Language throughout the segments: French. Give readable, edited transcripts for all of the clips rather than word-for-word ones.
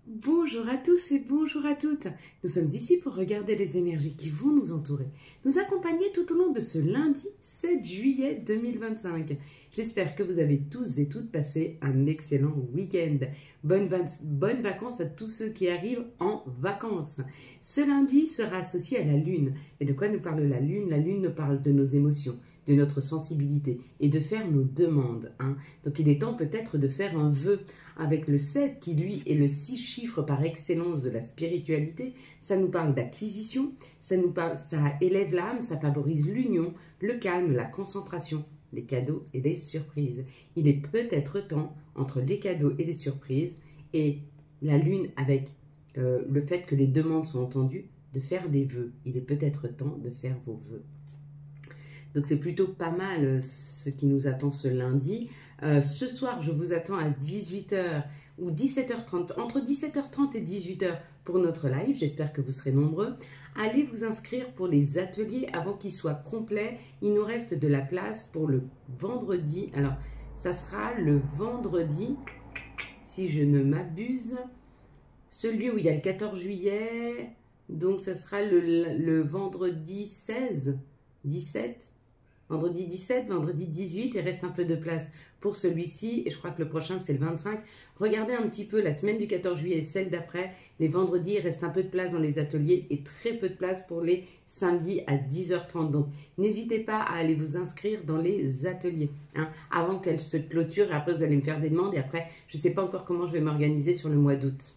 Bonjour à tous et bonjour à toutes. Nous sommes ici pour regarder les énergies qui vont nous entourer, nous accompagner tout au long de ce lundi 7 juillet 2025. J'espère que vous avez tous et toutes passé un excellent week-end. Bonnes vacances à tous ceux qui arrivent en vacances. Ce lundi sera associé à la Lune. Et de quoi nous parle la Lune? La Lune nous parle de nos émotions, de notre sensibilité et de faire nos demandes. Donc il est temps peut-être de faire un vœu avec le 7 qui lui est le 6 chiffres par excellence de la spiritualité. Ça nous parle d'acquisition, ça élève l'âme, ça favorise l'union, le calme, la concentration, les cadeaux et les surprises. Il est peut-être temps entre les cadeaux et les surprises et la lune avec le fait que les demandes sont entendues de faire des vœux. Il est peut-être temps de faire vos vœux. Donc c'est plutôt pas mal ce qui nous attend ce lundi. Ce soir, je vous attends à 18 h ou 17h30, entre 17h30 et 18 h pour notre live. J'espère que vous serez nombreux. Allez vous inscrire pour les ateliers avant qu'ils soient complets. Il nous reste de la place pour le vendredi. Alors, ça sera le vendredi, si je ne m'abuse, celui où il y a le 14 juillet. Donc, ça sera le vendredi 16, 17. Vendredi 17, vendredi 18, il reste un peu de place pour celui-ci. Et je crois que le prochain, c'est le 25. Regardez un petit peu la semaine du 14 juillet et celle d'après. Les vendredis, il reste un peu de place dans les ateliers et très peu de place pour les samedis à 10h30. Donc, n'hésitez pas à aller vous inscrire dans les ateliers avant qu'elles se clôturent. Et après, vous allez me faire des demandes. Et après, je ne sais pas encore comment je vais m'organiser sur le mois d'août.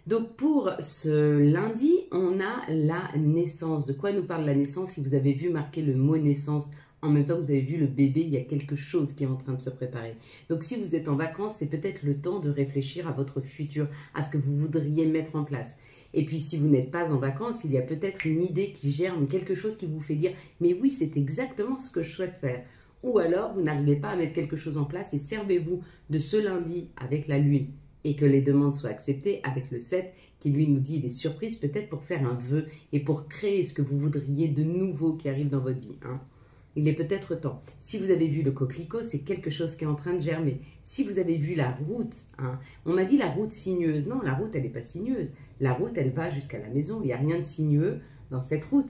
Donc pour ce lundi, on a la naissance. De quoi nous parle la naissance? Si vous avez vu marquer le mot naissance, en même temps vous avez vu le bébé, il y a quelque chose qui est en train de se préparer. Donc si vous êtes en vacances, c'est peut-être le temps de réfléchir à votre futur, à ce que vous voudriez mettre en place. Et puis si vous n'êtes pas en vacances, il y a peut-être une idée qui germe, quelque chose qui vous fait dire « mais oui, c'est exactement ce que je souhaite faire ». Ou alors vous n'arrivez pas à mettre quelque chose en place et servez-vous de ce lundi avec la lune et que les demandes soient acceptées avec le 7 qui lui nous dit des surprises peut-être pour faire un vœu et pour créer ce que vous voudriez de nouveau qui arrive dans votre vie. Il est peut-être temps. Si vous avez vu le coquelicot, c'est quelque chose qui est en train de germer. Si vous avez vu la route, on m'a dit la route sinueuse. Non, la route, elle n'est pas sinueuse. La route, elle va jusqu'à la maison. Il n'y a rien de sinueux dans cette route.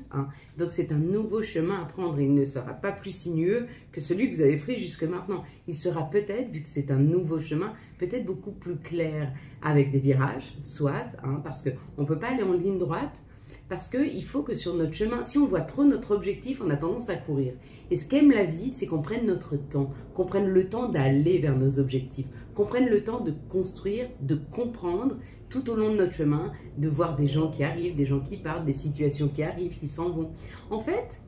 Donc, c'est un nouveau chemin à prendre. Il ne sera pas plus sinueux que celui que vous avez pris jusque maintenant. Il sera peut-être, vu que c'est un nouveau chemin, peut-être beaucoup plus clair, avec des virages, soit, parce qu'on ne peut pas aller en ligne droite, parce qu'il faut que sur notre chemin, si on voit trop notre objectif, on a tendance à courir. Et ce qu'aime la vie, c'est qu'on prenne notre temps, qu'on prenne le temps d'aller vers nos objectifs, qu'on prenne le temps de construire, de comprendre tout au long de notre chemin, de voir des gens qui arrivent, des gens qui partent, des situations qui arrivent, qui s'en vont. En fait,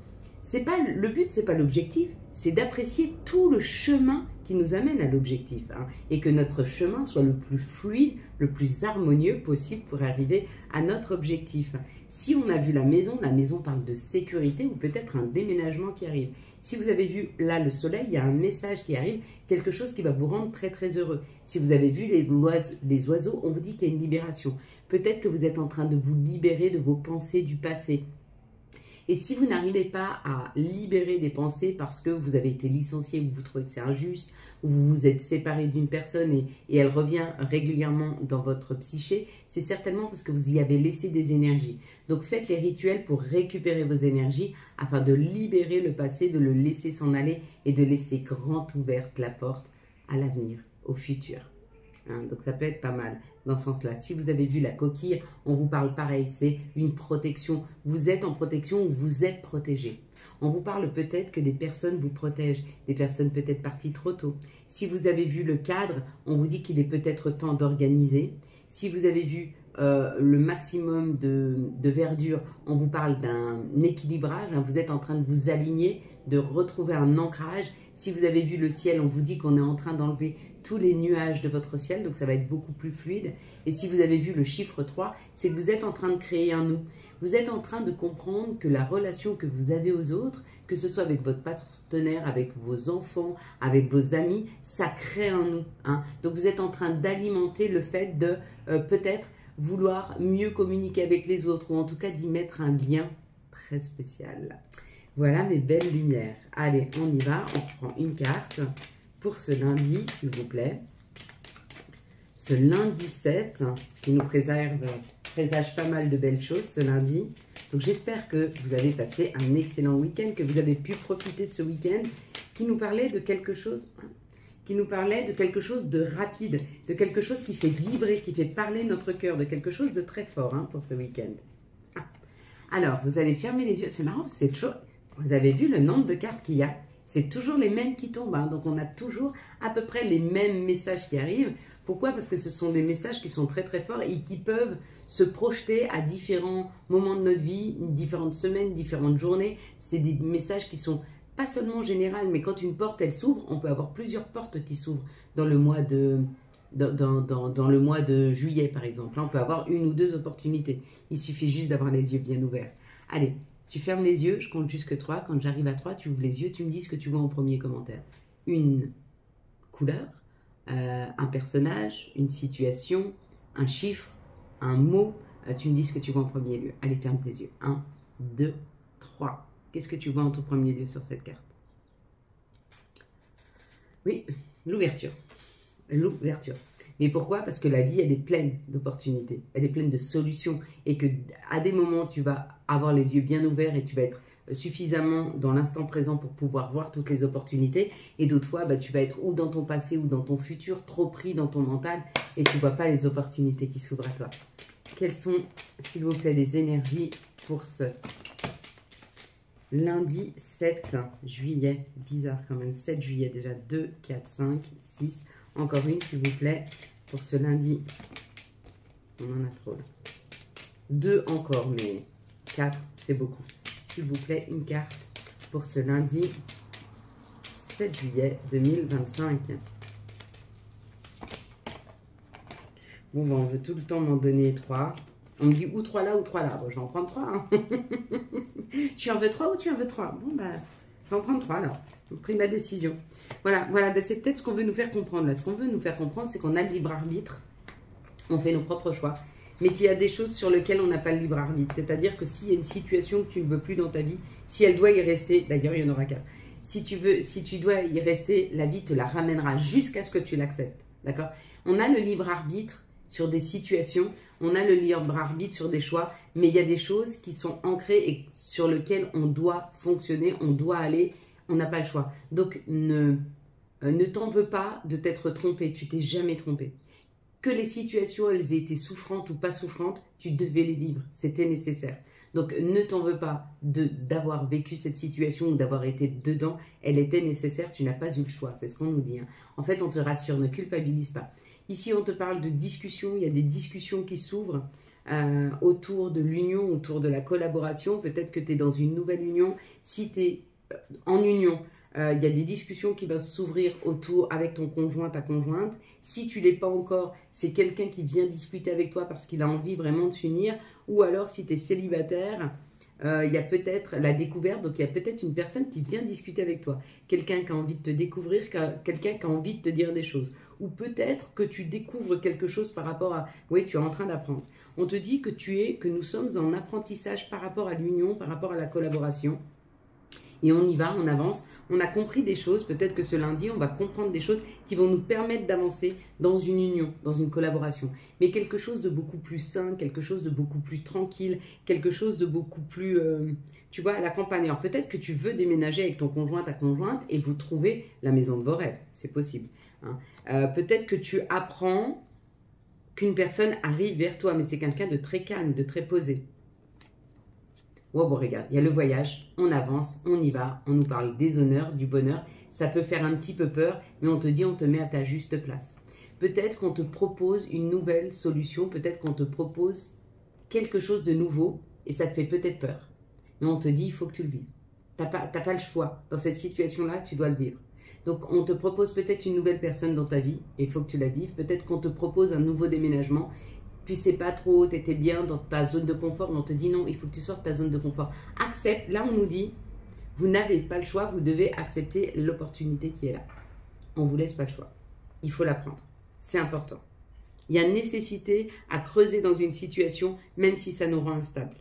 le but, c'est pas l'objectif, c'est d'apprécier tout le chemin qui nous amène à l'objectif et que notre chemin soit le plus fluide, le plus harmonieux possible pour arriver à notre objectif. Si on a vu la maison parle de sécurité ou peut-être un déménagement qui arrive. Si vous avez vu là le soleil, il y a un message qui arrive, quelque chose qui va vous rendre très très heureux. Si vous avez vu les oiseaux, on vous dit qu'il y a une libération. Peut-être que vous êtes en train de vous libérer de vos pensées du passé. Et si vous n'arrivez pas à libérer des pensées parce que vous avez été licencié ou vous trouvez que c'est injuste, ou vous vous êtes séparé d'une personne et elle revient régulièrement dans votre psyché, c'est certainement parce que vous y avez laissé des énergies. Donc faites les rituels pour récupérer vos énergies afin de libérer le passé, de le laisser s'en aller et de laisser grande ouverte la porte à l'avenir, au futur. Donc ça peut être pas mal dans ce sens-là. Si vous avez vu la coquille, on vous parle pareil, c'est une protection. Vous êtes en protection ou vous êtes protégé. On vous parle peut-être que des personnes vous protègent, des personnes peut-être parties trop tôt. Si vous avez vu le cadre, on vous dit qu'il est peut-être temps d'organiser. Si vous avez vu le maximum de verdure, on vous parle d'un équilibrage. Vous êtes en train de vous aligner, de retrouver un ancrage. Si vous avez vu le ciel, on vous dit qu'on est en train d'enlever tous les nuages de votre ciel, donc ça va être beaucoup plus fluide. Et si vous avez vu le chiffre 3, c'est que vous êtes en train de créer un nous. Vous êtes en train de comprendre que la relation que vous avez aux autres, que ce soit avec votre partenaire, avec vos enfants, avec vos amis, ça crée un nous. Donc vous êtes en train d'alimenter le fait de peut-être vouloir mieux communiquer avec les autres, ou en tout cas d'y mettre un lien très spécial. Voilà mes belles lumières. Allez, on y va, on prend une carte pour ce lundi, s'il vous plaît. ce lundi 7 qui nous présage pas mal de belles choses ce lundi. Donc j'espère que vous avez passé un excellent week-end, que vous avez pu profiter de ce week-end qui nous parlait de quelque chose, de rapide, de quelque chose qui fait vibrer, qui fait parler notre cœur, de quelque chose de très fort pour ce week-end. Alors, vous allez fermer les yeux. C'est marrant, c'est toujours... Vous avez vu le nombre de cartes qu'il y a? C'est toujours les mêmes qui tombent. Donc, on a toujours à peu près les mêmes messages qui arrivent. Pourquoi? Parce que ce sont des messages qui sont très très forts et qui peuvent se projeter à différents moments de notre vie, différentes semaines, différentes journées. C'est des messages qui sont pas seulement généraux, mais quand une porte elle s'ouvre, on peut avoir plusieurs portes qui s'ouvrent dans le mois de juillet par exemple. Là, on peut avoir une ou deux opportunités. Il suffit juste d'avoir les yeux bien ouverts. Allez, tu fermes les yeux, je compte jusque 3. Quand j'arrive à 3, tu ouvres les yeux, tu me dis ce que tu vois en premier commentaire. Une couleur, un personnage, une situation, un chiffre, un mot. Tu me dis ce que tu vois en premier lieu. Allez, ferme tes yeux. 1, 2, 3. Qu'est-ce que tu vois en tout premier lieu sur cette carte? Oui, l'ouverture. L'ouverture. Mais pourquoi? Parce que la vie, elle est pleine d'opportunités. Elle est pleine de solutions. Et que à des moments, tu vas avoir les yeux bien ouverts et tu vas être suffisamment dans l'instant présent pour pouvoir voir toutes les opportunités. Et d'autres fois, tu vas être ou dans ton passé ou dans ton futur, trop pris dans ton mental et tu ne vois pas les opportunités qui s'ouvrent à toi. Quelles sont, s'il vous plaît, les énergies pour ce lundi 7 juillet? Bizarre quand même. 7 juillet déjà. 2, 4, 5, 6. Encore une, s'il vous plaît, pour ce lundi. On en a trop là. 2 encore, mais 4, c'est beaucoup. S'il vous plaît, une carte pour ce lundi 7 juillet 2025. Bon, on veut tout le temps m'en donner 3. On me dit ou 3 là ou 3 là. Bon, je vais en prendre 3. Tu en veux 3 ou tu en veux 3? Bon, je vais en prendre 3 alors. J'ai pris ma décision. Voilà, c'est peut-être ce qu'on veut nous faire comprendre là. Ce qu'on veut nous faire comprendre, c'est qu'on a le libre arbitre. On fait nos propres choix. Mais qu'il y a des choses sur lesquelles on n'a pas le libre arbitre. C'est-à-dire que s'il y a une situation que tu ne veux plus dans ta vie, si elle doit y rester, d'ailleurs il y en aura 4. Si tu dois y rester, la vie te la ramènera jusqu'à ce que tu l'acceptes. D'accord? On a le libre arbitre sur des situations, on a le libre arbitre sur des choix, mais il y a des choses qui sont ancrées et sur lesquelles on doit fonctionner, on doit aller, on n'a pas le choix. Donc ne t'en veux pas de t'être trompé, tu t'es jamais trompé. Que les situations, elles aient été souffrantes ou pas souffrantes, tu devais les vivre, c'était nécessaire. Donc ne t'en veux pas d'avoir vécu cette situation ou d'avoir été dedans, elle était nécessaire, tu n'as pas eu le choix, c'est ce qu'on nous dit. En fait, on te rassure, ne culpabilise pas. Ici, on te parle de discussions, il y a des discussions qui s'ouvrent autour de l'union, autour de la collaboration. Peut-être que tu es dans une nouvelle union. Si tu es en union, il y a des discussions qui vont s'ouvrir autour avec ton conjoint, ta conjointe. Si tu ne l'es pas encore, c'est quelqu'un qui vient discuter avec toi parce qu'il a envie vraiment de s'unir. Ou alors, si tu es célibataire, il y a peut-être la découverte. Donc, il y a peut-être une personne qui vient discuter avec toi. Quelqu'un qui a envie de te découvrir, quelqu'un qui a envie de te dire des choses. Ou peut-être que tu découvres quelque chose par rapport à... Oui, tu es en train d'apprendre. On te dit que nous sommes en apprentissage par rapport à l'union, par rapport à la collaboration. Et on y va, on avance. On a compris des choses. Peut-être que ce lundi, on va comprendre des choses qui vont nous permettre d'avancer dans une union, dans une collaboration. Mais quelque chose de beaucoup plus sain, quelque chose de beaucoup plus tranquille, quelque chose de beaucoup plus, tu vois, à la campagne. Alors peut-être que tu veux déménager avec ton conjoint, ta conjointe, et vous trouvez la maison de vos rêves. C'est possible. Peut-être que tu apprends qu'une personne arrive vers toi, mais c'est quelqu'un de très calme, de très posé. Oh, bon, regarde, il y a le voyage, on avance, on y va, on nous parle des honneurs, du bonheur. Ça peut faire un petit peu peur, mais on te dit, on te met à ta juste place. Peut-être qu'on te propose une nouvelle solution, peut-être qu'on te propose quelque chose de nouveau, et ça te fait peut-être peur. Mais on te dit, il faut que tu le vives. T'as pas le choix. Dans cette situation-là, tu dois le vivre. Donc, on te propose peut-être une nouvelle personne dans ta vie, et il faut que tu la vives. Peut-être qu'on te propose un nouveau déménagement. Tu sais pas trop, tu étais bien dans ta zone de confort, mais on te dit non, il faut que tu sortes de ta zone de confort. Accepte, là on nous dit, vous n'avez pas le choix, vous devez accepter l'opportunité qui est là. On ne vous laisse pas le choix. Il faut la prendre. C'est important. Il y a nécessité à creuser dans une situation, même si ça nous rend instable.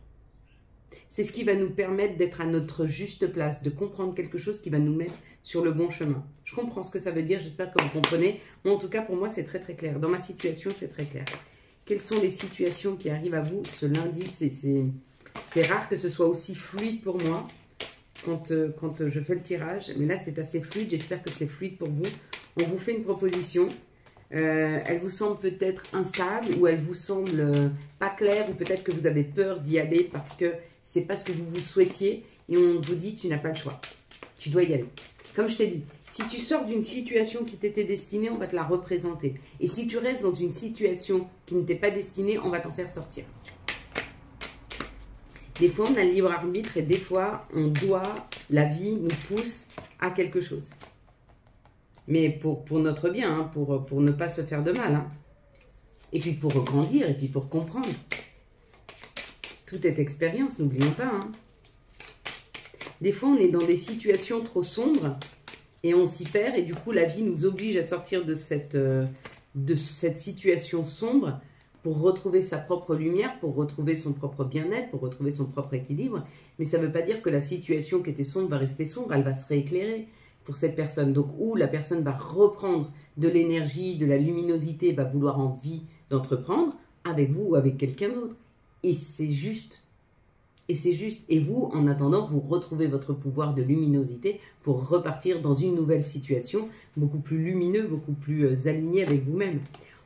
C'est ce qui va nous permettre d'être à notre juste place, de comprendre quelque chose qui va nous mettre sur le bon chemin. Je comprends ce que ça veut dire, j'espère que vous comprenez. Moi, en tout cas, pour moi, c'est très très clair. Dans ma situation, c'est très clair. Quelles sont les situations qui arrivent à vous ce lundi? C'est rare que ce soit aussi fluide pour moi quand je fais le tirage. Mais là, c'est assez fluide. J'espère que c'est fluide pour vous. On vous fait une proposition. Elle vous semble peut-être instable ou elle vous semble pas claire ou peut-être que vous avez peur d'y aller parce que c'est pas ce que vous souhaitiez et on vous dit tu n'as pas le choix. Tu dois y aller. Comme je t'ai dit, si tu sors d'une situation qui t'était destinée, on va te la représenter. Et si tu restes dans une situation qui ne t'est pas destinée, on va t'en faire sortir. Des fois, on a le libre arbitre et des fois, la vie nous pousse à quelque chose. Mais pour notre bien, hein, pour ne pas se faire de mal. Hein. Et puis pour grandir, et puis pour comprendre. Tout est expérience, n'oublions pas. Hein. Des fois, on est dans des situations trop sombres et on s'y perd. Et du coup, la vie nous oblige à sortir de cette situation sombre pour retrouver sa propre lumière, pour retrouver son propre bien-être, pour retrouver son propre équilibre. Mais ça ne veut pas dire que la situation qui était sombre va rester sombre, elle va se rééclairer pour cette personne. Donc, où la personne va reprendre de l'énergie, de la luminosité, va vouloir envie d'entreprendre avec vous ou avec quelqu'un d'autre. Et c'est juste. Et c'est juste. Et vous, en attendant, vous retrouvez votre pouvoir de luminosité pour repartir dans une nouvelle situation, beaucoup plus lumineux, beaucoup plus aligné avec vous-même.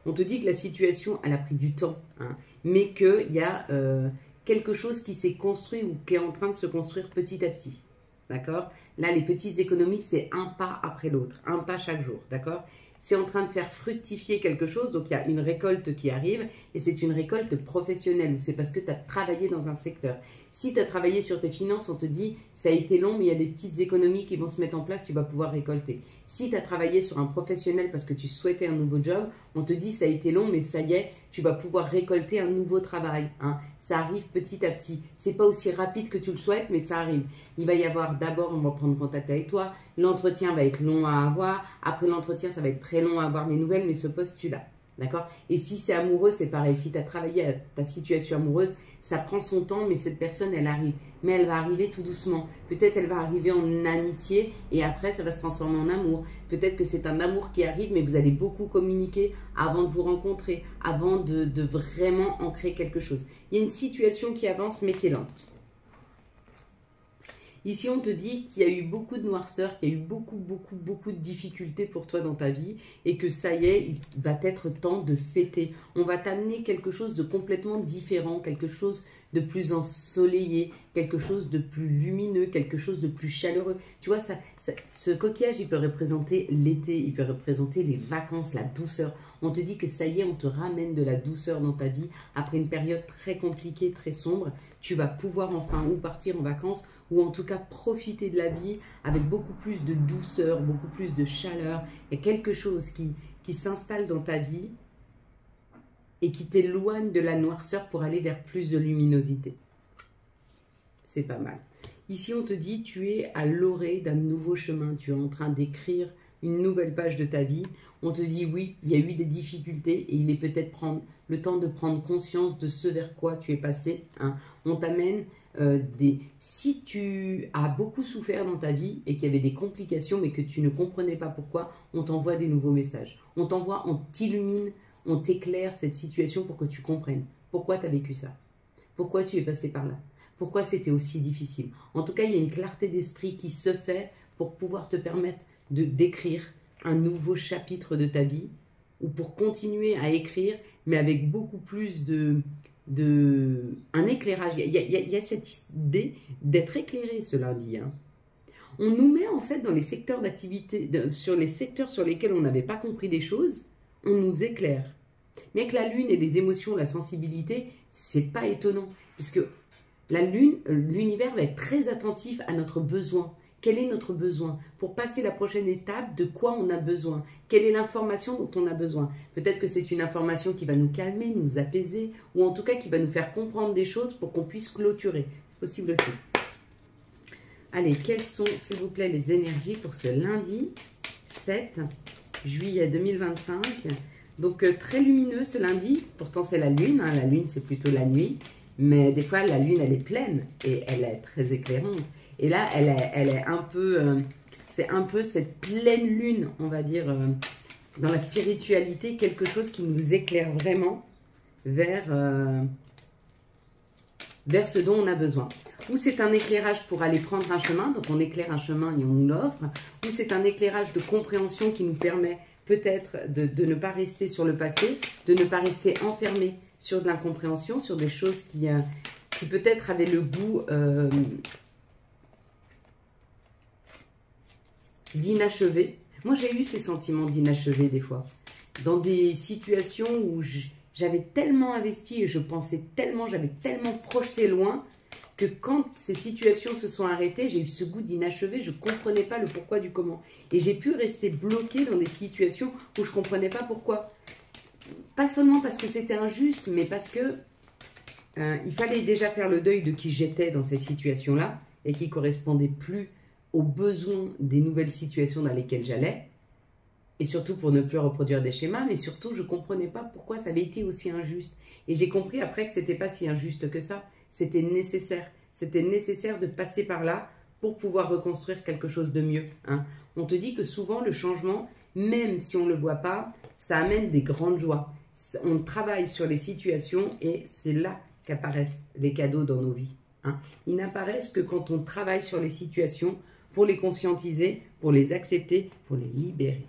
On te dit que la situation, elle a pris du temps, hein, mais qu'il y a quelque chose qui s'est construit ou qui est en train de se construire petit à petit. D'accord? Là, les petites économies, c'est un pas après l'autre, un pas chaque jour. D'accord? C'est en train de faire fructifier quelque chose, donc il y a une récolte qui arrive, et c'est une récolte professionnelle, c'est parce que tu as travaillé dans un secteur. Si tu as travaillé sur tes finances, on te dit, ça a été long, mais il y a des petites économies qui vont se mettre en place, tu vas pouvoir récolter. Si tu as travaillé sur un professionnel parce que tu souhaitais un nouveau job, on te dit, ça a été long, mais ça y est, tu vas pouvoir récolter un nouveau travail. Hein. Ça arrive petit à petit. C'est pas aussi rapide que tu le souhaites, mais ça arrive. Il va y avoir d'abord, on va prendre contact avec toi. L'entretien va être long à avoir. Après l'entretien, ça va être très long à avoir les nouvelles, mais ce poste, tu l'as. D'accord? Et si c'est amoureux, c'est pareil. Si tu as travaillé à ta situation amoureuse, ça prend son temps, mais cette personne, elle arrive. Mais elle va arriver tout doucement. Peut-être elle va arriver en amitié et après, ça va se transformer en amour. Peut-être que c'est un amour qui arrive, mais vous allez beaucoup communiquer avant de vous rencontrer, avant de vraiment ancrer quelque chose. Il y a une situation qui avance, mais qui est lente. Ici, on te dit qu'il y a eu beaucoup de noirceur, qu'il y a eu beaucoup de difficultés pour toi dans ta vie et que ça y est, il va être temps de fêter. On va t'amener quelque chose de complètement différent, quelque chose de plus ensoleillé, quelque chose de plus lumineux, quelque chose de plus chaleureux. Tu vois, ce coquillage, il peut représenter l'été, il peut représenter les vacances, la douceur. On te dit que ça y est, on te ramène de la douceur dans ta vie. Après une période très compliquée, très sombre, tu vas pouvoir enfin ou partir en vacances ou en tout cas profiter de la vie avec beaucoup plus de douceur, beaucoup plus de chaleur. Il y a quelque chose qui s'installe dans ta vie et qui t'éloigne de la noirceur pour aller vers plus de luminosité. C'est pas mal. Ici, on te dit, tu es à l'orée d'un nouveau chemin. Tu es en train d'écrire une nouvelle page de ta vie. On te dit, oui, il y a eu des difficultés et il est peut-être le temps de prendre conscience de ce vers quoi tu es passé. Hein. On t'amène si tu as beaucoup souffert dans ta vie et qu'il y avait des complications mais que tu ne comprenais pas pourquoi, on t'envoie des nouveaux messages. On t'envoie, on t'illumine, on t'éclaire cette situation pour que tu comprennes pourquoi tu as vécu ça, pourquoi tu es passé par là, pourquoi c'était aussi difficile. En tout cas, il y a une clarté d'esprit qui se fait pour pouvoir te permettre d'écrire un nouveau chapitre de ta vie ou pour continuer à écrire mais avec beaucoup plus un éclairage. Il y a cette idée d'être éclairé ce lundi. Hein. On nous met en fait dans les secteurs d'activité, sur les secteurs sur lesquels on n'avait pas compris des choses, on nous éclaire. Mais avec la lune et les émotions, la sensibilité, c'est pas étonnant. Puisque la lune, l'univers va être très attentif à notre besoin. Quel est notre besoin? Pour passer la prochaine étape, de quoi on a besoin? Quelle est l'information dont on a besoin? Peut-être que c'est une information qui va nous calmer, nous apaiser, ou en tout cas qui va nous faire comprendre des choses pour qu'on puisse clôturer. C'est possible aussi. Allez, quelles sont, s'il vous plaît, les énergies pour ce lundi 7 juillet 2025? Donc, très lumineux ce lundi. Pourtant, c'est la lune. Hein. La lune, c'est plutôt la nuit. Mais des fois, la lune, elle est pleine et elle est très éclairante. Et là, elle est un peu... c'est un peu cette pleine lune, on va dire, dans la spiritualité, quelque chose qui nous éclaire vraiment vers ce dont on a besoin. Ou c'est un éclairage pour aller prendre un chemin, donc on éclaire un chemin et on nous l'offre. Ou c'est un éclairage de compréhension qui nous permet peut-être de ne pas rester sur le passé, de ne pas rester enfermé sur de l'incompréhension, sur des choses qui peut-être avaient le goût d'inachevé. Moi, j'ai eu ces sentiments d'inachevé des fois. Dans des situations où j'avais tellement investi et je pensais tellement, j'avais tellement projeté loin que quand ces situations se sont arrêtées, j'ai eu ce goût d'inachevé, je ne comprenais pas le pourquoi du comment. Et j'ai pu rester bloquée dans des situations où je ne comprenais pas pourquoi. Pas seulement parce que c'était injuste, mais parce que il fallait déjà faire le deuil de qui j'étais dans ces situations-là et qui ne correspondaient plus aux besoins des nouvelles situations dans lesquelles j'allais. Et surtout pour ne plus reproduire des schémas, mais surtout je ne comprenais pas pourquoi ça avait été aussi injuste. Et j'ai compris après que ce n'était pas si injuste que ça. C'était nécessaire. C'était nécessaire de passer par là pour pouvoir reconstruire quelque chose de mieux. Hein. On te dit que souvent le changement, même si on ne le voit pas, ça amène des grandes joies. On travaille sur les situations et c'est là qu'apparaissent les cadeaux dans nos vies. Hein. Ils n'apparaissent que quand on travaille sur les situations pour les conscientiser, pour les accepter, pour les libérer.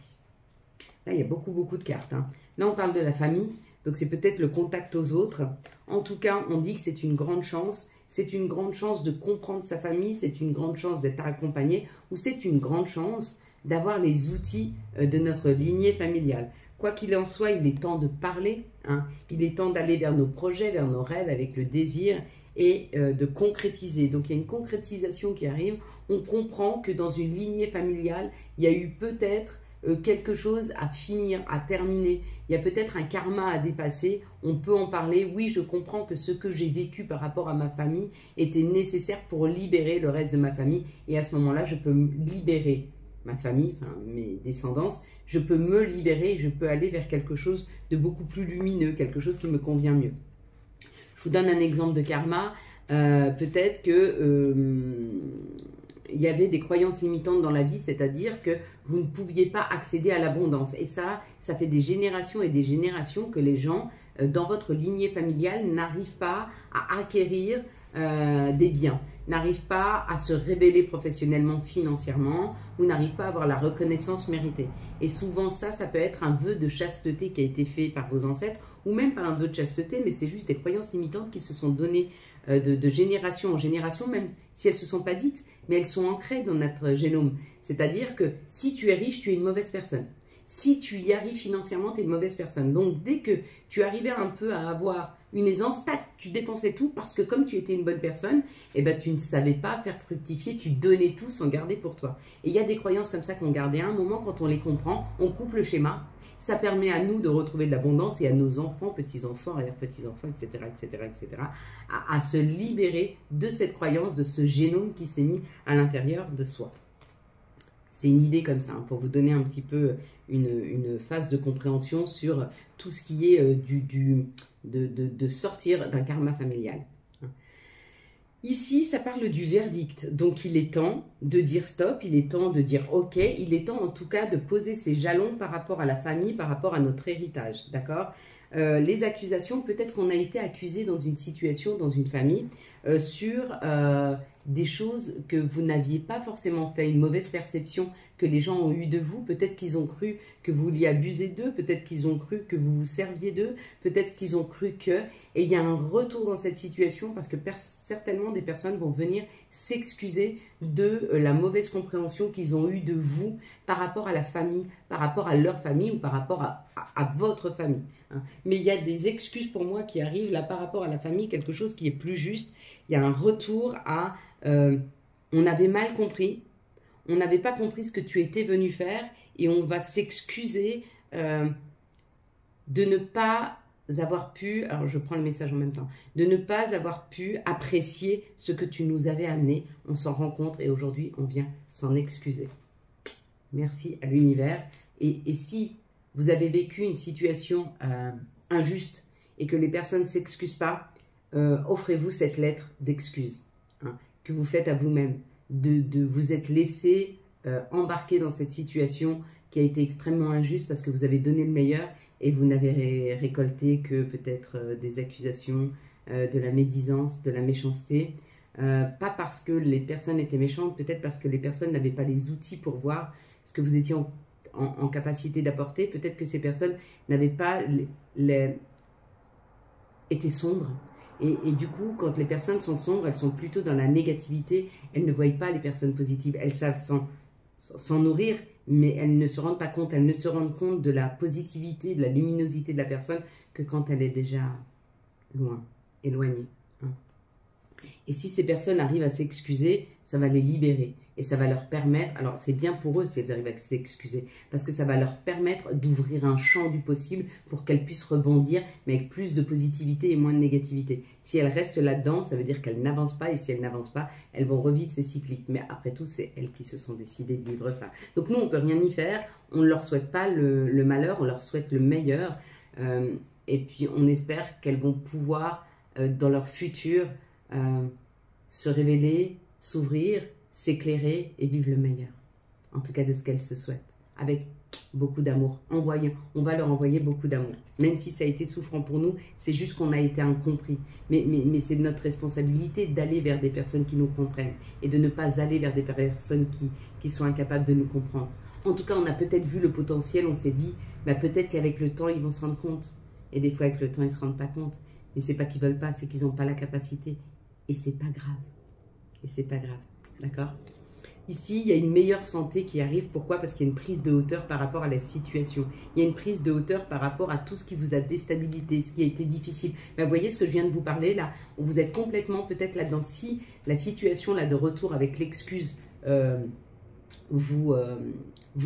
Là, il y a beaucoup de cartes. Hein. Là, on parle de la famille. Donc, c'est peut-être le contact aux autres. En tout cas, on dit que c'est une grande chance. C'est une grande chance de comprendre sa famille. C'est une grande chance d'être accompagné. Ou c'est une grande chance d'avoir les outils de notre lignée familiale. Quoi qu'il en soit, il est temps de parler. Hein. Il est temps d'aller vers nos projets, vers nos rêves avec le désir et de concrétiser. Donc, il y a une concrétisation qui arrive. On comprend que dans une lignée familiale, il y a eu peut-être quelque chose à finir, à terminer. Il y a peut-être un karma à dépasser. On peut en parler. Oui, je comprends que ce que j'ai vécu par rapport à ma famille était nécessaire pour libérer le reste de ma famille. Et à ce moment-là, je peux libérer ma famille, enfin mes descendants. Je peux me libérer et je peux aller vers quelque chose de beaucoup plus lumineux, quelque chose qui me convient mieux. Je vous donne un exemple de karma. Peut-être que il y avait des croyances limitantes dans la vie, c'est-à-dire que vous ne pouviez pas accéder à l'abondance. Et ça fait des générations et des générations que les gens, dans votre lignée familiale, n'arrivent pas à acquérir des biens, n'arrivent pas à se révéler professionnellement, financièrement, ou n'arrivent pas à avoir la reconnaissance méritée. Et souvent, ça peut être un vœu de chasteté qui a été fait par vos ancêtres, ou même pas un vœu de chasteté, mais c'est juste des croyances limitantes qui se sont données de génération en génération, même si elles ne se sont pas dites, mais elles sont ancrées dans notre génome. C'est-à-dire que si tu es riche, tu es une mauvaise personne. Si tu y arrives financièrement, tu es une mauvaise personne. Donc, dès que tu arrivais un peu à avoir une aisance, tu dépensais tout parce que comme tu étais une bonne personne, eh ben, tu ne savais pas faire fructifier, tu donnais tout sans garder pour toi. Et il y a des croyances comme ça qu'on gardait à un moment, quand on les comprend, on coupe le schéma. Ça permet à nous de retrouver de l'abondance et à nos enfants, petits-enfants, arrière-petits-enfants, etc., à se libérer de cette croyance, de ce génome qui s'est mis à l'intérieur de soi. C'est une idée comme ça, hein, pour vous donner un petit peu une phase de compréhension sur tout ce qui est de sortir d'un karma familial. Ici, ça parle du verdict. Donc, il est temps de dire stop, il est temps de dire ok, il est temps en tout cas de poser ses jalons par rapport à la famille, par rapport à notre héritage, d'accord ? Les accusations, peut-être qu'on a été accusé dans une situation, dans une famille, sur des choses que vous n'aviez pas forcément fait, une mauvaise perception que les gens ont eue de vous. Peut-être qu'ils ont cru que vous vouliez abuser d'eux, peut-être qu'ils ont cru que vous vous serviez d'eux, peut-être qu'ils ont cru que... Et il y a un retour dans cette situation parce que certainement des personnes vont venir s'excuser de la mauvaise compréhension qu'ils ont eue de vous par rapport à la famille, par rapport à leur famille ou par rapport à votre famille. Hein. Mais il y a des excuses pour moi qui arrivent là par rapport à la famille, quelque chose qui est plus juste. Il y a un retour à on avait mal compris, on n'avait pas compris ce que tu étais venu faire et on va s'excuser de ne pas avoir pu, alors je prends le message en même temps, de ne pas avoir pu apprécier ce que tu nous avais amené. On s'en rend compte et aujourd'hui on vient s'en excuser. Merci à l'univers. Et si vous avez vécu une situation injuste et que les personnes ne s'excusent pas, offrez-vous cette lettre d'excuse hein, que vous faites à vous-même, de vous être laissé embarquer dans cette situation qui a été extrêmement injuste parce que vous avez donné le meilleur et vous n'avez récolté que peut-être des accusations, de la médisance, de la méchanceté. Pas parce que les personnes étaient méchantes, peut-être parce que les personnes n'avaient pas les outils pour voir ce que vous étiez en capacité d'apporter. Peut-être que ces personnes n'avaient pas étaient sombres. Et du coup, quand les personnes sont sombres, elles sont plutôt dans la négativité. Elles ne voient pas les personnes positives. Elles savent s'en nourrir, mais elles ne se rendent pas compte. Elles ne se rendent compte de la positivité, de la luminosité de la personne que quand elle est déjà loin, éloignée. Hein. Et si ces personnes arrivent à s'excuser, ça va les libérer. Et ça va leur permettre, alors c'est bien pour eux si elles arrivent à s'excuser, parce que ça va leur permettre d'ouvrir un champ du possible pour qu'elles puissent rebondir, mais avec plus de positivité et moins de négativité. Si elles restent là-dedans, ça veut dire qu'elles n'avancent pas, et si elles n'avancent pas, elles vont revivre ces cycliques. Mais après tout, c'est elles qui se sont décidées de vivre ça. Donc nous, on ne peut rien y faire, on ne leur souhaite pas le malheur, on leur souhaite le meilleur, et puis on espère qu'elles vont pouvoir, dans leur futur, se révéler, s'ouvrir, s'éclairer et vivre le meilleur. En tout cas de ce qu'elles se souhaitent. Avec beaucoup d'amour. On va leur envoyer beaucoup d'amour. Même si ça a été souffrant pour nous, c'est juste qu'on a été incompris. Mais c'est notre responsabilité d'aller vers des personnes qui nous comprennent et de ne pas aller vers des personnes qui sont incapables de nous comprendre. En tout cas, on a peut-être vu le potentiel, on s'est dit, bah, peut-être qu'avec le temps, ils vont se rendre compte. Et des fois, avec le temps, ils ne se rendent pas compte. Mais c'est pas qu'ils veulent pas, c'est qu'ils n'ont pas la capacité. Et c'est pas grave. Et c'est pas grave. D'accord? Ici, il y a une meilleure santé qui arrive. Pourquoi? Parce qu'il y a une prise de hauteur par rapport à la situation. Il y a une prise de hauteur par rapport à tout ce qui vous a déstabilisé, ce qui a été difficile. Ben, vous voyez ce que je viens de vous parler là? Vous êtes complètement peut-être là-dedans. Si la situation là de retour avec l'excuse vous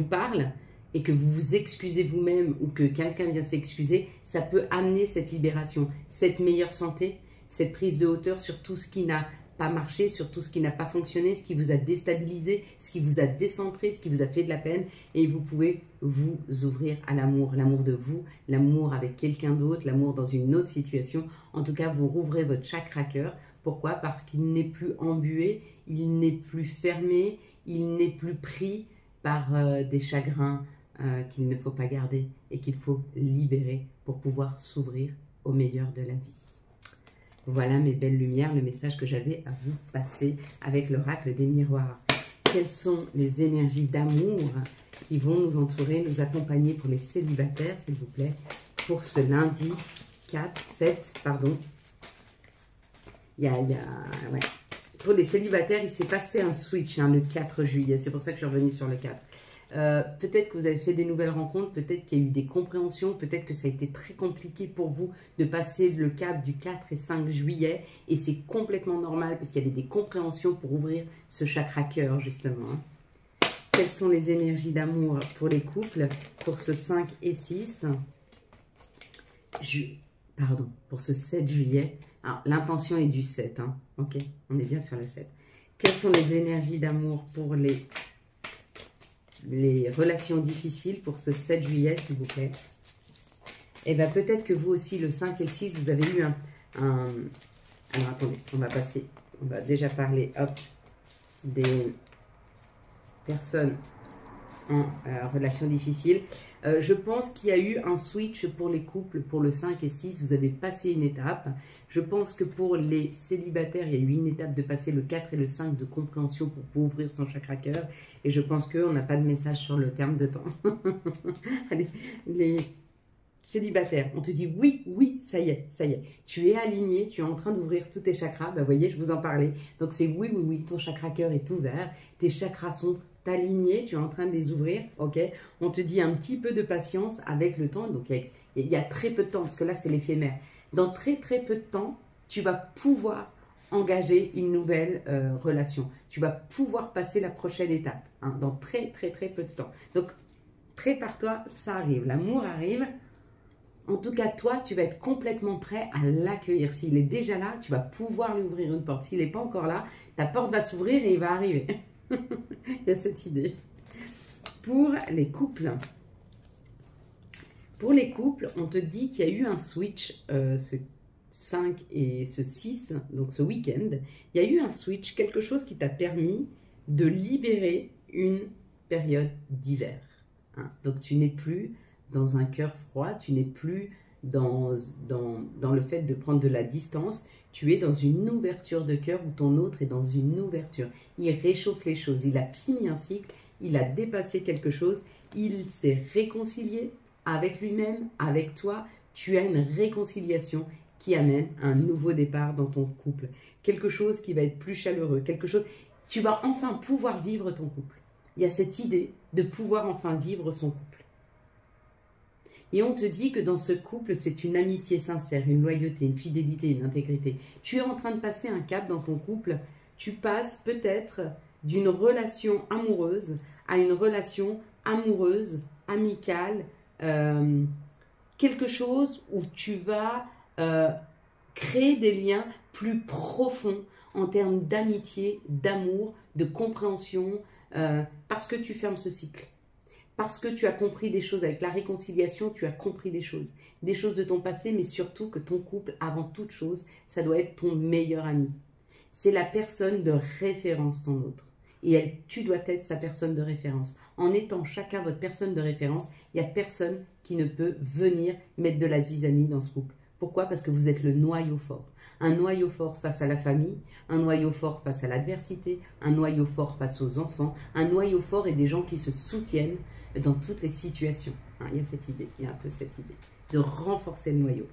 parle et que vous vous excusez vous-même ou que quelqu'un vient s'excuser, ça peut amener cette libération, cette meilleure santé, cette prise de hauteur sur tout ce qui n'a pas marché, sur tout ce qui n'a pas fonctionné, ce qui vous a déstabilisé, ce qui vous a décentré, ce qui vous a fait de la peine. Et vous pouvez vous ouvrir à l'amour, l'amour de vous, l'amour avec quelqu'un d'autre, l'amour dans une autre situation. En tout cas, vous rouvrez votre chakra cœur. Pourquoi? Parce qu'il n'est plus embué, il n'est plus fermé, il n'est plus pris par des chagrins qu'il ne faut pas garder et qu'il faut libérer pour pouvoir s'ouvrir au meilleur de la vie. Voilà mes belles lumières, le message que j'avais à vous passer avec l'oracle des miroirs. Quelles sont les énergies d'amour qui vont nous entourer, nous accompagner pour les célibataires, s'il vous plaît, pour ce lundi 7, pardon. Ouais. Pour les célibataires, il s'est passé un switch le 4 juillet, c'est pour ça que je suis revenue sur le 4. Peut-être que vous avez fait des nouvelles rencontres, peut-être qu'il y a eu des compréhensions, peut-être que ça a été très compliqué pour vous de passer le cap du 4 et 5 juillet et c'est complètement normal parce qu'il y avait des compréhensions pour ouvrir ce chakra cœur justement. Quelles sont les énergies d'amour pour les couples pour ce 5 et 6 pour ce 7 juillet. Alors l'intention est du 7, ok, on est bien sur le 7. Quelles sont les énergies d'amour pour les relations difficiles pour ce 7 juillet, s'il vous plaît? Et bien, peut-être que vous aussi, le 5 et le 6, vous avez eu Alors, attendez, on va déjà parler, des personnes en relation difficile. Je pense qu'il y a eu un switch pour les couples, pour le 5 et 6, vous avez passé une étape. Je pense que pour les célibataires, il y a eu une étape de passer le 4 et le 5 de compréhension pour ouvrir son chakra cœur. Et je pense qu'on n'a pas de message sur le terme de temps. Allez, les célibataires, on te dit oui, ça y est. Tu es aligné, tu es en train d'ouvrir tous tes chakras. Ben, vous voyez, je vous en parlais. Donc c'est oui, ton chakra cœur est ouvert. Tes chakras sont alignés, tu es en train de les ouvrir, ok? On te dit un petit peu de patience avec le temps. Donc il y a très peu de temps, parce que là c'est l'éphémère. Dans très peu de temps, tu vas pouvoir engager une nouvelle relation. Tu vas pouvoir passer la prochaine étape, dans très peu de temps. Donc prépare-toi, ça arrive, l'amour arrive. En tout cas, toi, tu vas être complètement prêt à l'accueillir. S'il est déjà là, tu vas pouvoir lui ouvrir une porte. S'il n'est pas encore là, ta porte va s'ouvrir et il va arriver. Il y a cette idée. Pour les couples, on te dit qu'il y a eu un switch 5 et ce 6, donc ce week-end, il y a eu un switch, quelque chose qui t'a permis de libérer une période d'hiver. Hein. Donc tu n'es plus dans un cœur froid, tu n'es plus dans le fait de prendre de la distance, tu es dans une ouverture de cœur où ton autre est dans une ouverture. Il réchauffe les choses, il a fini un cycle, il a dépassé quelque chose, il s'est réconcilié avec lui-même, avec toi. Tu as une réconciliation qui amène un nouveau départ dans ton couple. Quelque chose qui va être plus chaleureux, quelque chose... Tu vas enfin pouvoir vivre ton couple. Il y a cette idée de pouvoir enfin vivre son couple. Et on te dit que dans ce couple, c'est une amitié sincère, une loyauté, une fidélité, une intégrité. Tu es en train de passer un cap dans ton couple. Tu passes peut-être d'une relation amoureuse à une relation amoureuse, amicale, quelque chose où tu vas créer des liens plus profonds en termes d'amitié, d'amour, de compréhension, parce que tu fermes ce cycle. Parce que tu as compris des choses, avec la réconciliation, tu as compris des choses de ton passé, mais surtout que ton couple, avant toute chose, ça doit être ton meilleur ami. C'est la personne de référence, ton autre. Et tu dois être sa personne de référence. En étant chacun votre personne de référence, il n'y a personne qui ne peut venir mettre de la zizanie dans ce couple. Pourquoi? Parce que vous êtes le noyau fort. Un noyau fort face à la famille, un noyau fort face à l'adversité, un noyau fort face aux enfants, un noyau fort et des gens qui se soutiennent dans toutes les situations. Hein, il y a cette idée, il y a un peu cette idée de renforcer le noyau.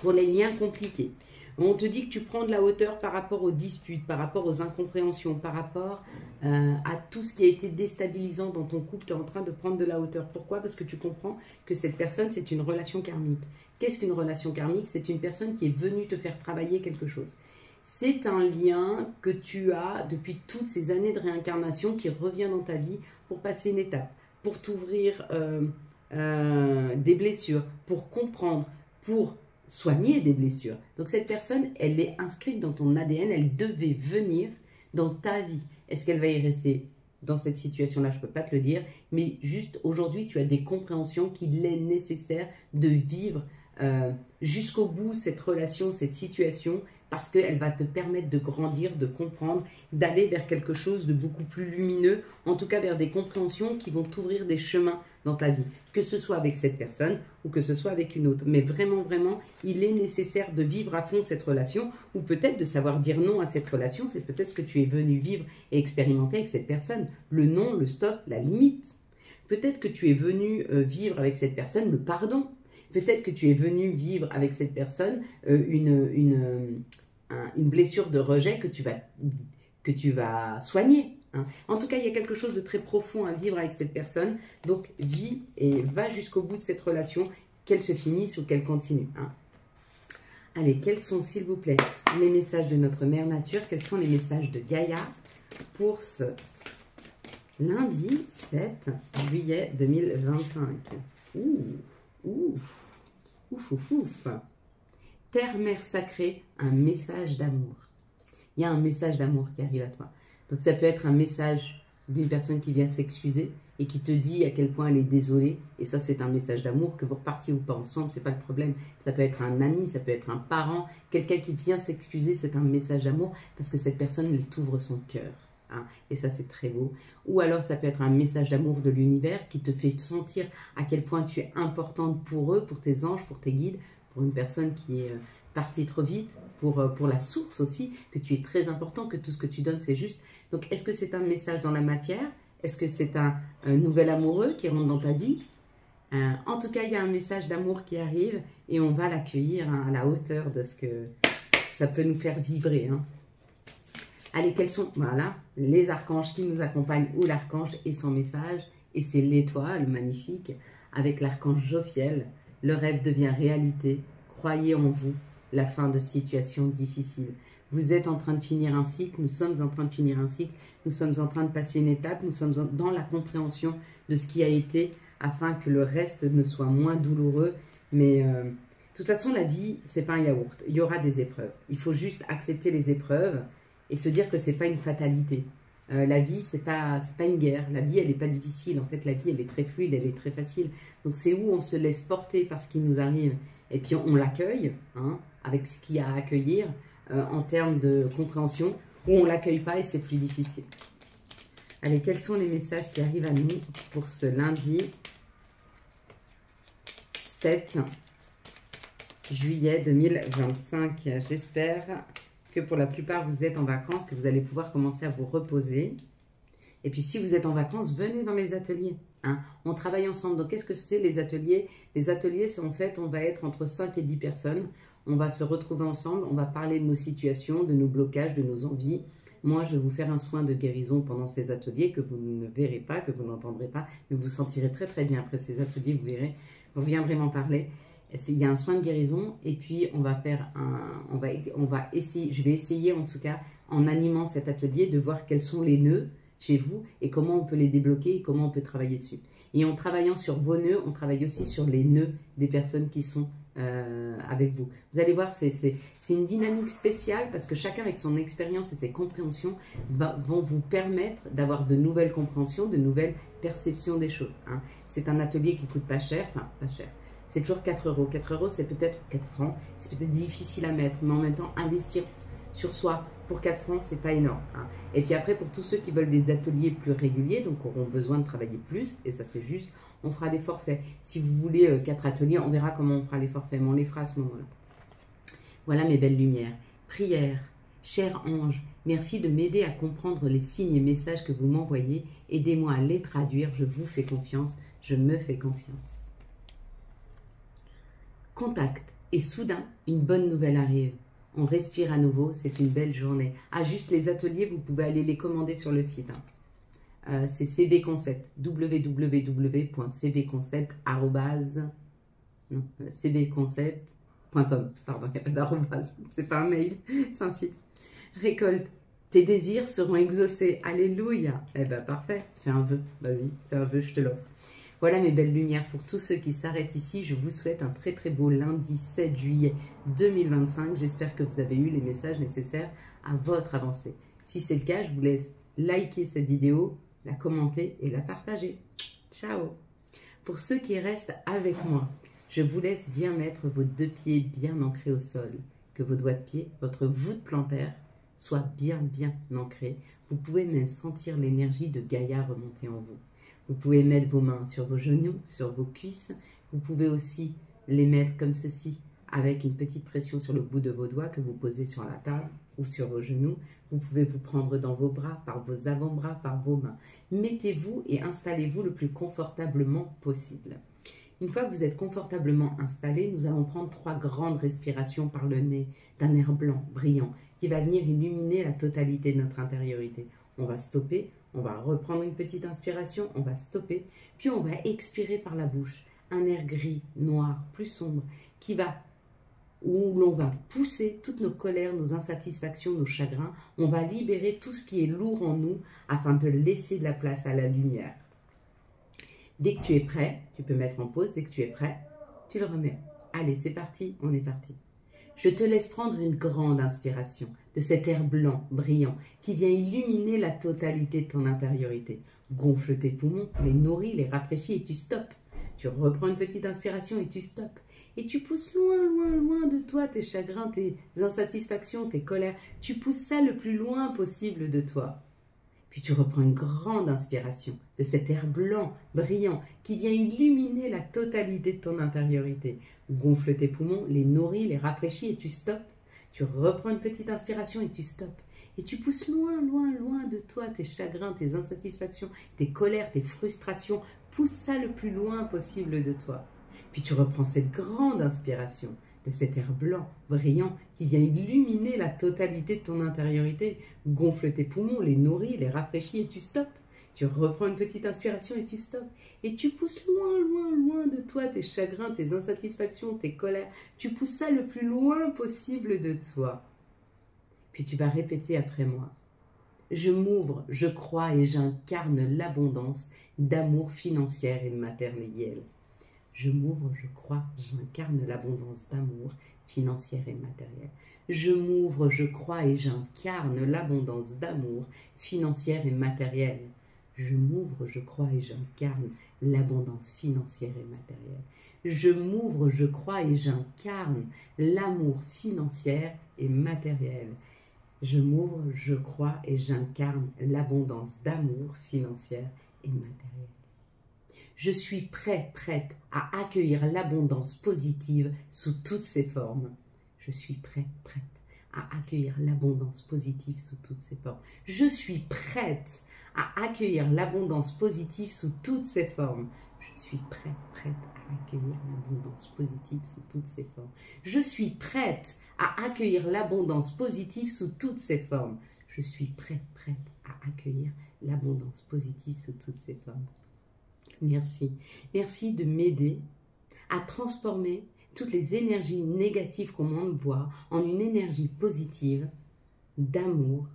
Pour les liens compliqués, on te dit que tu prends de la hauteur par rapport aux disputes, par rapport aux incompréhensions, par rapport à tout ce qui a été déstabilisant dans ton couple. Tu es en train de prendre de la hauteur. Pourquoi? Parce que tu comprends que cette personne, c'est une relation karmique. Qu'est-ce qu'une relation karmique? C'est une personne qui est venue te faire travailler quelque chose. C'est un lien que tu as depuis toutes ces années de réincarnation qui revient dans ta vie pour passer une étape, pour t'ouvrir des blessures, pour comprendre, pour soigner des blessures. Donc cette personne, elle est inscrite dans ton ADN, elle devait venir dans ta vie. Est-ce qu'elle va y rester dans cette situation-là? Je ne peux pas te le dire, mais juste aujourd'hui, tu as des compréhensions qu'il est nécessaire de vivre jusqu'au bout cette relation, cette situation, parce qu'elle va te permettre de grandir, de comprendre, d'aller vers quelque chose de beaucoup plus lumineux, en tout cas vers des compréhensions qui vont t'ouvrir des chemins dans ta vie, que ce soit avec cette personne ou que ce soit avec une autre. Mais vraiment, vraiment, il est nécessaire de vivre à fond cette relation ou peut-être de savoir dire non à cette relation. C'est peut-être ce que tu es venu vivre et expérimenter avec cette personne. Le non, le stop, la limite. Peut-être que tu es venu vivre avec cette personne le pardon. Peut-être que tu es venu vivre avec cette personne une blessure de rejet que tu vas soigner. Hein. En tout cas, il y a quelque chose de très profond à vivre avec cette personne. Donc, vis et va jusqu'au bout de cette relation, qu'elle se finisse ou qu'elle continue. Hein. Allez, quels sont, s'il vous plaît, les messages de notre Mère Nature? Quels sont les messages de Gaïa pour ce lundi 7 juillet 2025? Ouf. Terre, mère sacrée, un message d'amour. Il y a un message d'amour qui arrive à toi. Donc ça peut être un message d'une personne qui vient s'excuser et qui te dit à quel point elle est désolée. Et ça, c'est un message d'amour. Que vous repartiez ou pas ensemble, c'est pas le problème. Ça peut être un ami, ça peut être un parent. Quelqu'un qui vient s'excuser, c'est un message d'amour parce que cette personne, elle t'ouvre son cœur. Hein, et ça, c'est très beau. Ou alors, ça peut être un message d'amour de l'univers qui te fait sentir à quel point tu es importante pour eux, pour tes anges, pour tes guides, pour une personne qui est partie trop vite, pour la source aussi, que tu es très important, que tout ce que tu donnes, c'est juste. Donc, est-ce que c'est un message dans la matière? Est-ce que c'est un nouvel amoureux qui rentre dans ta vie? En tout cas, il y a un message d'amour qui arrive et on va l'accueillir à la hauteur de ce que ça peut nous faire vibrer. Hein. Allez, quels sont, voilà, les archanges qui nous accompagnent ou l'archange et son message. Et c'est l'étoile magnifique avec l'archange Jophiel. Le rêve devient réalité. Croyez en vous, la fin de situation difficile. Vous êtes en train de finir un cycle, nous sommes en train de finir un cycle, nous sommes en train de passer une étape, nous sommes dans la compréhension de ce qui a été afin que le reste ne soit moins douloureux. Mais de toute façon, la vie, c'est pas un yaourt. Il y aura des épreuves. Il faut juste accepter les épreuves et se dire que c'est pas une fatalité. La vie, c'est pas une guerre. La vie, elle n'est pas difficile. En fait, la vie, elle est très fluide, elle est très facile. Donc, c'est où on se laisse porter par ce qui nous arrive et puis on l'accueille hein, avec ce qu'il y a à accueillir en termes de compréhension, ou on ne l'accueille pas et c'est plus difficile. Allez, quels sont les messages qui arrivent à nous pour ce lundi 7 juillet 2025. J'espère que pour la plupart, vous êtes en vacances, que vous allez pouvoir commencer à vous reposer. Et puis, si vous êtes en vacances, venez dans les ateliers. Hein. On travaille ensemble. Donc, qu'est-ce que c'est les ateliers? Les ateliers, c'est en fait, on va être entre 5 et 10 personnes. On va se retrouver ensemble, on va parler de nos situations, de nos blocages, de nos envies. Moi, je vais vous faire un soin de guérison pendant ces ateliers que vous ne verrez pas, que vous n'entendrez pas, mais vous sentirez très très bien après ces ateliers, vous verrez, vous reviendrez m'en parler. Il y a un soin de guérison et puis on va faire on va essayer, je vais essayer en tout cas en animant cet atelier de voir quels sont les nœuds chez vous et comment on peut les débloquer et comment on peut travailler dessus. Et en travaillant sur vos nœuds, on travaille aussi sur les nœuds des personnes qui sont avec vous. Vous allez voir, c'est une dynamique spéciale parce que chacun avec son expérience et ses compréhensions vont vous permettre d'avoir de nouvelles compréhensions, de nouvelles perceptions des choses. Hein. C'est un atelier qui coûte pas cher, enfin pas cher. C'est toujours 4 euros. 4 euros, c'est peut-être 4 francs. C'est peut-être difficile à mettre, mais en même temps, investir sur soi pour 4 francs, c'est pas énorme. Hein. Et puis après, pour tous ceux qui veulent des ateliers plus réguliers, donc auront besoin de travailler plus, et ça c'est juste, on fera des forfaits. Si vous voulez 4 ateliers, on verra comment on fera les forfaits, mais on les fera à ce moment-là. Voilà mes belles lumières. Prière, cher ange, merci de m'aider à comprendre les signes et messages que vous m'envoyez. Aidez-moi à les traduire, je vous fais confiance, je me fais confiance. Contact, et soudain, une bonne nouvelle arrive. On respire à nouveau, c'est une belle journée. Ah, juste les ateliers, vous pouvez aller les commander sur le site. Hein. C'est CB Concept, cbconcept.com. Pardon, il n'y a pas d'arrobase, c'est pas un mail, c'est un site. Récolte, tes désirs seront exaucés. Alléluia. Eh bien, parfait. Fais un vœu, vas-y, fais un vœu, je te l'offre. Voilà mes belles lumières, pour tous ceux qui s'arrêtent ici, je vous souhaite un très très beau lundi 7 juillet 2025. J'espère que vous avez eu les messages nécessaires à votre avancée. Si c'est le cas, je vous laisse liker cette vidéo, la commenter et la partager. Ciao! Pour ceux qui restent avec moi, je vous laisse bien mettre vos 2 pieds bien ancrés au sol, que vos doigts de pied, votre voûte plantaire, soient bien ancrés. Vous pouvez même sentir l'énergie de Gaïa remonter en vous. Vous pouvez mettre vos mains sur vos genoux, sur vos cuisses. Vous pouvez aussi les mettre comme ceci, avec une petite pression sur le bout de vos doigts que vous posez sur la table ou sur vos genoux. Vous pouvez vous prendre dans vos bras, par vos avant-bras, par vos mains. Mettez-vous et installez-vous le plus confortablement possible. Une fois que vous êtes confortablement installé, nous allons prendre 3 grandes respirations par le nez d'un air blanc, brillant, qui va venir illuminer la totalité de notre intériorité. On va stopper. On va reprendre une petite inspiration, on va stopper, puis on va expirer par la bouche. Un air gris, noir, plus sombre, où l'on va pousser toutes nos colères, nos insatisfactions, nos chagrins. On va libérer tout ce qui est lourd en nous afin de laisser de la place à la lumière. Dès que tu es prêt, tu peux mettre en pause, dès que tu es prêt, tu le remets. Allez, c'est parti, on est parti. Je te laisse prendre une grande inspiration de cet air blanc, brillant, qui vient illuminer la totalité de ton intériorité. Gonfle tes poumons, les nourris, les rafraîchis et tu stoppes. Tu reprends une petite inspiration et tu stoppes. Et tu pousses loin de toi tes chagrins, tes insatisfactions, tes colères. Tu pousses ça le plus loin possible de toi. Puis tu reprends une grande inspiration de cet air blanc, brillant, qui vient illuminer la totalité de ton intériorité. Gonfle tes poumons, les nourris, les rafraîchis et tu stoppes. Tu reprends une petite inspiration et tu stoppes. Et tu pousses loin de toi tes chagrins, tes insatisfactions, tes colères, tes frustrations. Pousse ça le plus loin possible de toi. Puis tu reprends cette grande inspiration de cet air blanc, brillant, qui vient illuminer la totalité de ton intériorité. Gonfle tes poumons, les nourris, les rafraîchis et tu stoppes. Tu reprends une petite inspiration et tu stoppes. Et tu pousses loin de toi tes chagrins, tes insatisfactions, tes colères. Tu pousses ça le plus loin possible de toi. Puis tu vas répéter après moi. Je m'ouvre, je crois et j'incarne l'abondance d'amour financier et matériel. Je m'ouvre, je crois, j'incarne l'abondance d'amour financier et matériel. Je m'ouvre, je crois et j'incarne l'abondance d'amour financier et matériel. Je m'ouvre, je crois et j'incarne l'abondance financière et matérielle. Je m'ouvre, je crois et j'incarne l'amour financier et matériel. Je m'ouvre, je crois et j'incarne l'abondance d'amour financière et matériel. Je suis prêt, prête à accueillir l'abondance positive sous toutes ses formes. Je suis prêt, prête à accueillir l'abondance positive sous toutes ses formes. Je suis prête à accueillir l'abondance positive sous toutes ses formes. Je suis prête, prête à accueillir l'abondance positive sous toutes ses formes. Je suis prête à accueillir l'abondance positive sous toutes ses formes. Je suis prête, prête à accueillir l'abondance positive sous toutes ses formes. Merci. Merci de m'aider à transformer toutes les énergies négatives qu'on m'envoie en une énergie positive d'amour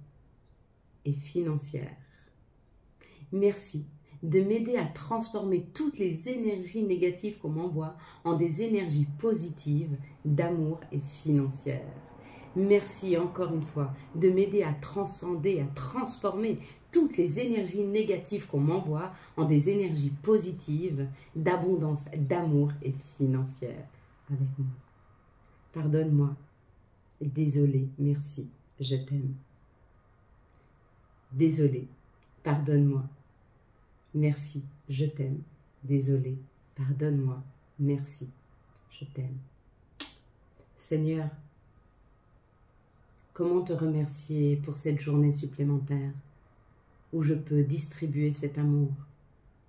et financière. Merci de m'aider à transformer toutes les énergies négatives qu'on m'envoie en des énergies positives d'amour et financière. Merci encore une fois de m'aider à transcender, à transformer toutes les énergies négatives qu'on m'envoie en des énergies positives d'abondance, d'amour et financière avec moi. Pardonne-moi. Désolé, merci, je t'aime. Désolé, pardonne-moi. Merci, je t'aime. Désolé, pardonne-moi. Merci, je t'aime. Seigneur, comment te remercier pour cette journée supplémentaire où je peux distribuer cet amour,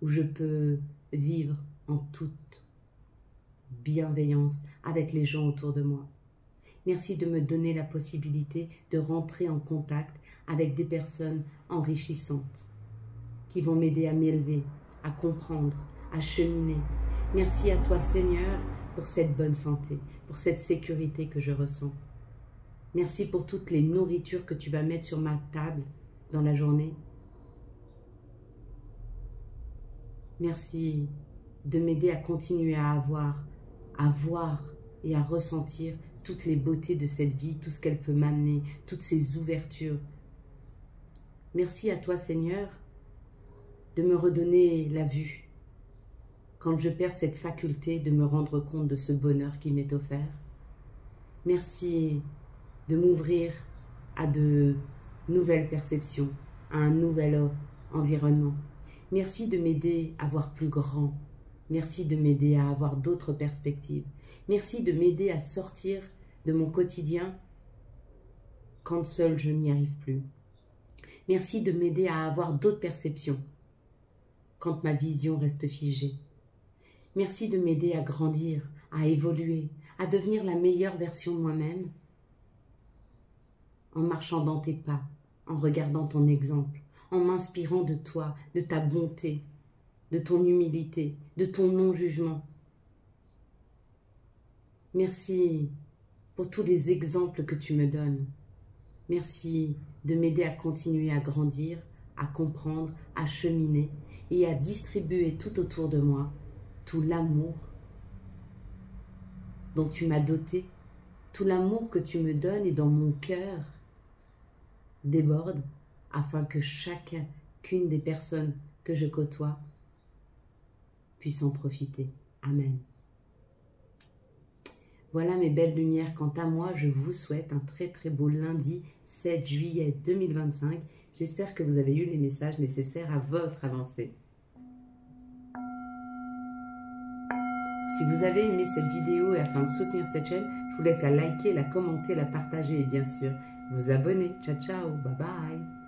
où je peux vivre en toute bienveillance avec les gens autour de moi. Merci de me donner la possibilité de rentrer en contact avec des personnes enrichissantes qui vont m'aider à m'élever, à comprendre, à cheminer. Merci à toi, Seigneur, pour cette bonne santé, pour cette sécurité que je ressens. Merci pour toutes les nourritures que tu vas mettre sur ma table dans la journée. Merci de m'aider à continuer à voir et à ressentir toutes les beautés de cette vie, tout ce qu'elle peut m'amener, toutes ces ouvertures. Merci à toi, Seigneur, de me redonner la vue quand je perds cette faculté de me rendre compte de ce bonheur qui m'est offert. Merci de m'ouvrir à de nouvelles perceptions, à un nouvel environnement. Merci de m'aider à voir plus grand. Merci de m'aider à avoir d'autres perspectives. Merci de m'aider à sortir de mon quotidien quand seul je n'y arrive plus. Merci de m'aider à avoir d'autres perceptions quand ma vision reste figée. Merci de m'aider à grandir, à évoluer, à devenir la meilleure version de moi-même en marchant dans tes pas, en regardant ton exemple, en m'inspirant de toi, de ta bonté, de ton humilité, de ton non-jugement. Merci pour tous les exemples que tu me donnes. Merci de m'aider à continuer à grandir, à comprendre, à cheminer et à distribuer tout autour de moi tout l'amour dont tu m'as doté, tout l'amour que tu me donnes et dans mon cœur déborde afin que chacune des personnes que je côtoie puisse en profiter. Amen. Voilà mes belles lumières. Quant à moi, je vous souhaite un très très beau lundi 7 juillet 2025. J'espère que vous avez eu les messages nécessaires à votre avancée. Si vous avez aimé cette vidéo et afin de soutenir cette chaîne, je vous laisse la liker, la commenter, la partager et bien sûr vous abonner. Ciao ciao, bye bye.